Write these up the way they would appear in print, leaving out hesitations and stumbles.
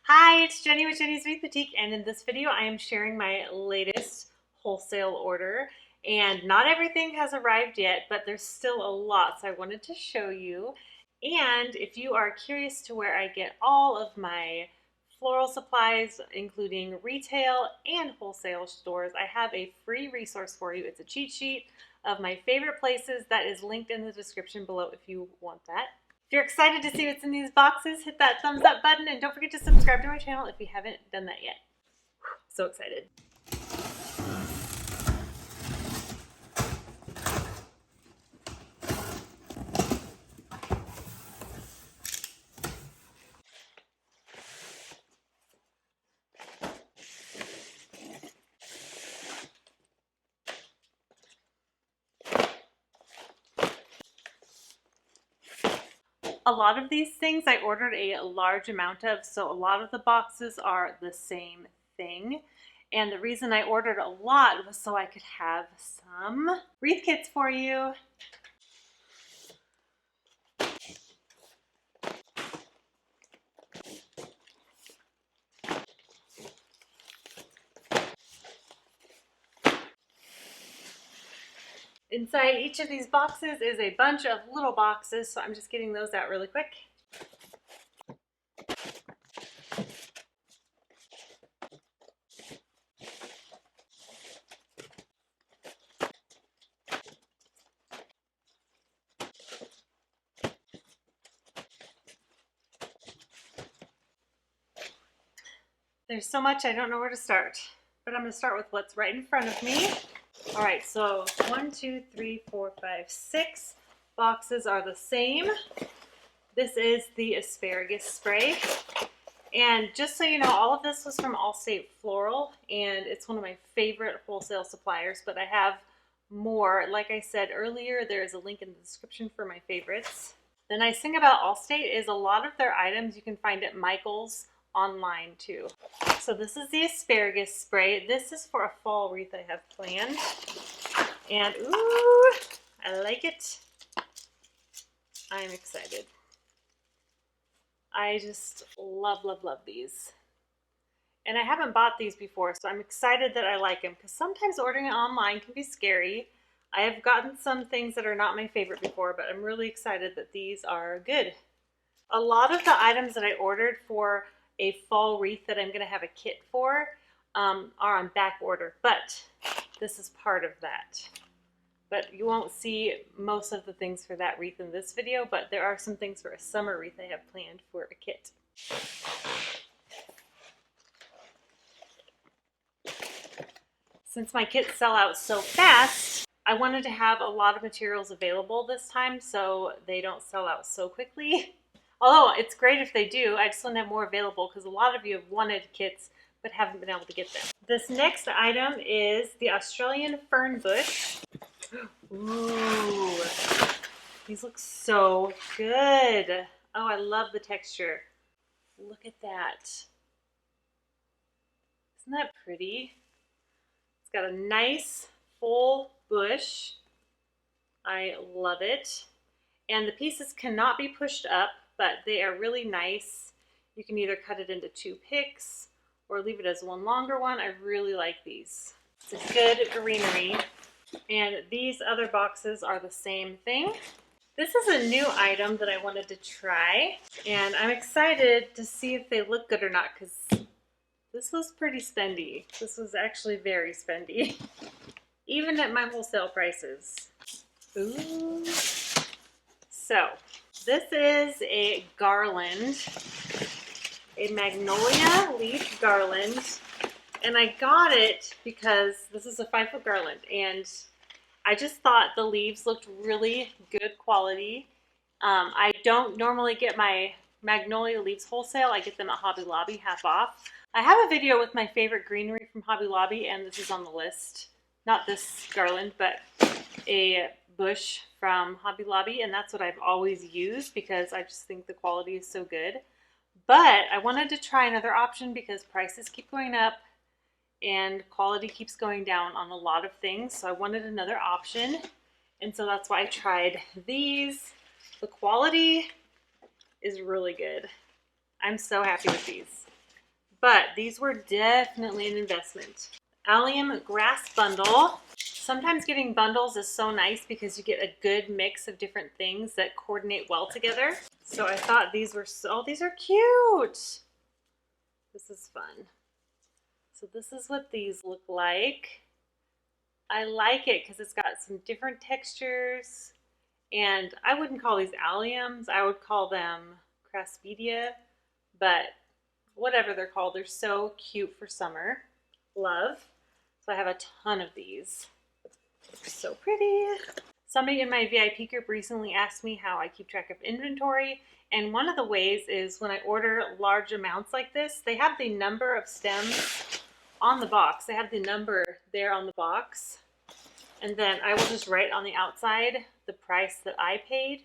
Hi, it's Jenny with Jenny's Wreath Boutique, and in this video I am sharing my latest wholesale order. And not everything has arrived yet, but there's still a lot, so I wanted to show you. And if you are curious to where I get all of my floral supplies, including retail and wholesale stores, I have a free resource for you. It's a cheat sheet of my favorite places that is linked in the description below if you want that. If you're excited to see what's in these boxes, hit that thumbs up button and don't forget to subscribe to my channel if you haven't done that yet. So excited. A lot of these things I ordered a large amount of, so a lot of the boxes are the same thing. And the reason I ordered a lot was so I could have some wreath kits for you. Inside each of these boxes is a bunch of little boxes, so I'm just getting those out really quick. There's so much I don't know where to start, but I'm going to start with what's right in front of me. All right, so 1, 2, 3, 4, 5, 6 boxes are the same. This is the Asparagus Spray. And just so you know, all of this was from Allstate Floral, and it's one of my favorite wholesale suppliers, but I have more. Like I said earlier, there is a link in the description for my favorites. The nice thing about Allstate is a lot of their items you can find at Michael's online too. So this is the Asparagus Spray. This is for a fall wreath I have planned. And ooh, I like it. I'm excited. I just love, love, love these. And I haven't bought these before, so I'm excited that I like them, because sometimes ordering it online can be scary. I have gotten some things that are not my favorite before, but I'm really excited that these are good. A lot of the items that I ordered for a fall wreath that I'm going to have a kit for are on back order, but this is part of that. But you won't see most of the things for that wreath in this video, but there are some things for a summer wreath I have planned for a kit. Since my kits sell out so fast, I wanted to have a lot of materials available this time so they don't sell out so quickly. Although it's great if they do, I just want to have more available because a lot of you have wanted kits but haven't been able to get them. This next item is the Australian Fern bush. Ooh, these look so good. Oh, I love the texture. Look at that. Isn't that pretty? It's got a nice full bush. I love it. And the pieces cannot be pushed up, but they are really nice. You can either cut it into 2 picks or leave it as one longer one. I really like these. It's a good greenery. And these other boxes are the same thing. This is a new item that I wanted to try, and I'm excited to see if they look good or not, because this was pretty spendy. This was actually very spendy, even at my wholesale prices. Ooh. So this is a garland, a Magnolia leaf garland, and I got it because this is a 5-foot garland, and I just thought the leaves looked really good quality. I don't normally get my Magnolia leaves wholesale. I get them at Hobby Lobby, half off. I have a video with my favorite greenery from Hobby Lobby, and this is on the list. Not this garland, but a bush from Hobby Lobby, and that's what I've always used because I just think the quality is so good. But I wanted to try another option because prices keep going up and quality keeps going down on a lot of things, so I wanted another option, and so that's why I tried these. The quality is really good. I'm so happy with these. but these were definitely an investment. Allium grass bundle. Sometimes getting bundles is so nice because you get a good mix of different things that coordinate well together. So I thought these were these are cute. This is fun. So this is what these look like. I like it because it's got some different textures, and I wouldn't call these alliums. I would call them craspedia, but whatever they're called, they're so cute for summer. Love. So I have a ton of these. They're so pretty. Somebody in my VIP group recently asked me how I keep track of inventory, and one of the ways is when I order large amounts like this, they have the number of stems on the box. They have the number there on the box, and then I will just write on the outside the price that I paid,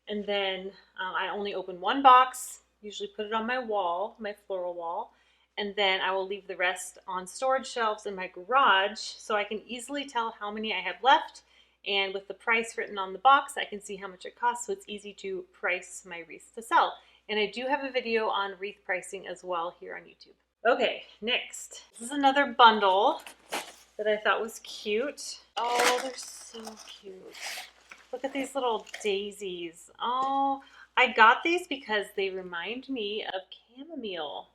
and then I only open one box, usually put it on my wall, my floral wall, and then I will leave the rest on storage shelves in my garage so I can easily tell how many I have left. And with the price written on the box, I can see how much it costs, so it's easy to price my wreaths to sell. And I do have a video on wreath pricing as well here on YouTube. Okay, next. This is another bundle that I thought was cute. Oh, they're so cute. Look at these little daisies. Oh, I got these because they remind me of chamomile.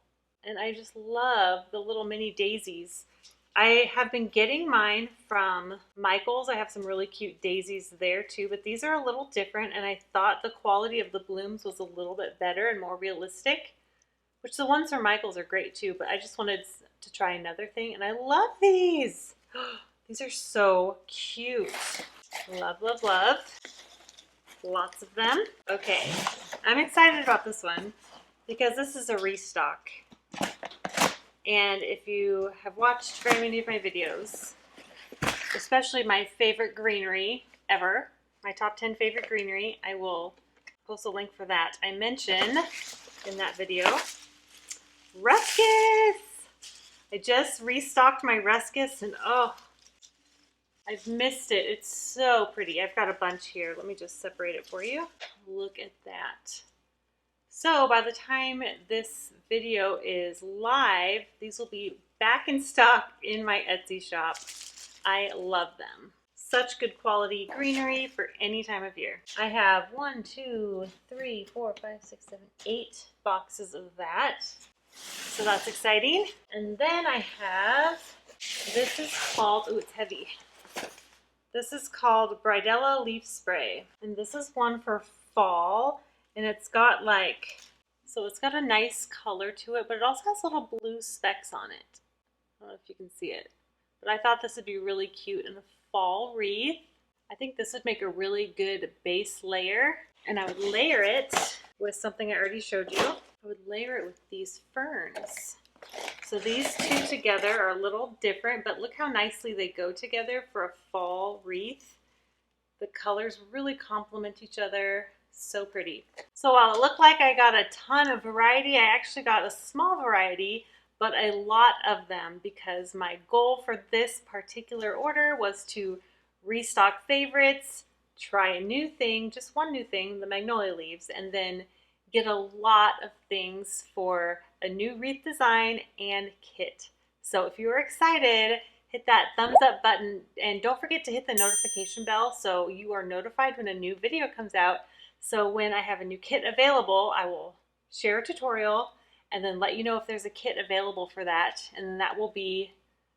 And I just love the little mini daisies. I have been getting mine from Michael's. I have some really cute daisies there too, but these are a little different, and I thought the quality of the blooms was a little bit better and more realistic, which the ones from Michael's are great too, but I just wanted to try another thing, and I love these. These are so cute. Love, love, love. Lots of them. Okay, I'm excited about this one because this is a restock. And if you have watched very many of my videos, especially my favorite greenery ever, my top 10 favorite greenery, I will post a link for that. I mention in that video Ruckus. I just restocked my Ruckus, and oh, I've missed it. It's so pretty. I've got a bunch here. Let me just separate it for you. Look at that. So by the time this video is live, these will be back in stock in my Etsy shop. I love them. Such good quality greenery for any time of year. I have 1, 2, 3, 4, 5, 6, 7, 8 boxes of that. So that's exciting. And then I have, this is called, ooh, it's heavy. This is called Bridella Leaf Spray. And this is one for fall. And it's got like, so it's got a nice color to it, but it also has little blue specks on it. I don't know if you can see it, but I thought this would be really cute in a fall wreath. I think this would make a really good base layer, and I would layer it with something I already showed you. I would layer it with these ferns. So these two together are a little different, but look how nicely they go together for a fall wreath. The colors really complement each other. So pretty. So while it looked like I got a ton of variety, I actually got a small variety, but a lot of them, because my goal for this particular order was to restock favorites, try a new thing, just one new thing, the Magnolia leaves, and then get a lot of things for a new wreath design and kit. So if you are excited, hit that thumbs up button, and don't forget to hit the notification bell so you are notified when a new video comes out. So when I have a new kit available, I will share a tutorial and then let you know if there's a kit available for that. And that will be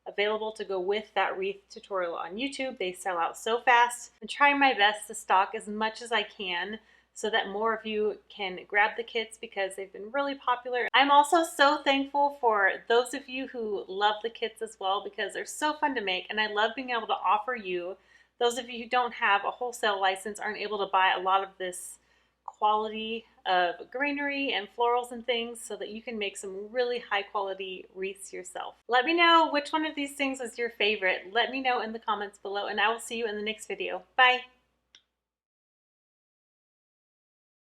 available to go with that wreath tutorial on YouTube. They sell out so fast. I'm trying my best to stock as much as I can so that more of you can grab the kits because they've been really popular. I'm also so thankful for those of you who love the kits as well because they're so fun to make, and I love being able to offer you, those of you who don't have a wholesale license, aren't able to buy a lot of this quality of greenery and florals and things so that you can make some really high quality wreaths yourself. Let me know which one of these things was your favorite. Let me know in the comments below, and I will see you in the next video. Bye!